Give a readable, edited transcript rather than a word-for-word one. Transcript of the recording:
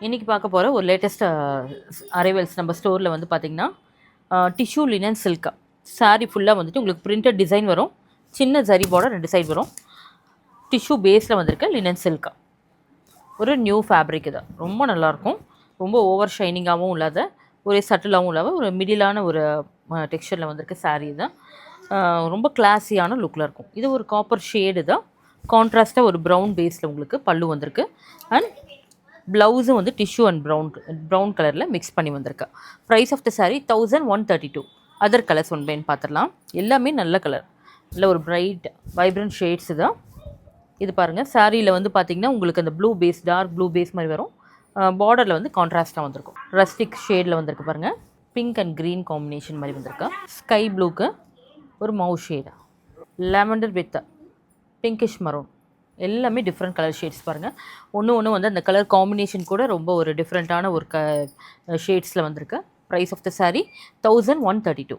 இன்றைக்கி பார்க்க போகிற ஒரு லேட்டஸ்ட் அரைவல்ஸ் நம்ம ஸ்டோரில் வந்து பார்த்திங்கன்னா டிஷ்யூ லினன் சில்கா சாரீ ஃபுல்லாக வந்துட்டு உங்களுக்கு பிரிண்டட் டிசைன் வரும். சின்ன ஜரி பார்டர் 2 சைடு வரும். டிஷ்யூ பேஸில் வந்திருக்க லினன் சில்கா ஒரு நியூ ஃபேப்ரிக். இது ரொம்ப நல்லாயிருக்கும். ரொம்ப ஓவர் ஷைனிங்காகவும் இல்லாத ஒரே சட்டிலாகவும் இல்லாத ஒரு மிடிலான ஒரு டெக்ஸ்சரில் வந்திருக்க சாரீ தான். ரொம்ப கிளாஸியான லுக்கில் இருக்கும். இது ஒரு காப்பர் ஷேடு தான். கான்ட்ராஸ்ட்டாக ஒரு ப்ரௌன் பேஸில் உங்களுக்கு பல்லு வந்திருக்கு. அண்ட் ப்ளவுஸும் வந்து டிஷ்யூ அண்ட் ப்ரௌன் கலரில் மிக்ஸ் பண்ணி வந்திருக்கு. Price of the sari 1132. Other colours one பைன் பார்த்துடலாம். எல்லாமே நல்ல கலர், நல்ல ஒரு பிரைட் வைப்ரண்ட் ஷேட்ஸு தான். இது பாருங்கள், சாரியில் வந்து பார்த்திங்கன்னா உங்களுக்கு அந்த blue base, dark blue base மாதிரி வரும். பார்டரில் வந்து கான்ட்ராஸ்ட்டாக வந்திருக்கும். ரஸ்டிக் ஷேடில் வந்திருக்கு பாருங்கள். பிங்க் அண்ட் க்ரீன் காம்பினேஷன் மாதிரி வந்திருக்கு. ஸ்கை ப்ளூக்கு ஒரு mauve shade, lavender with pinkish maroon, எல்லாமே டிஃப்ரெண்ட் கலர் ஷேட்ஸ் பாருங்கள். ஒன்று வந்து அந்த கலர் காம்பினேஷன் கூட ரொம்ப ஒரு டிஃப்ரெண்ட்டான ஒரு ஷேட்ஸில் வந்திருக்கு. Price of the sari 1132.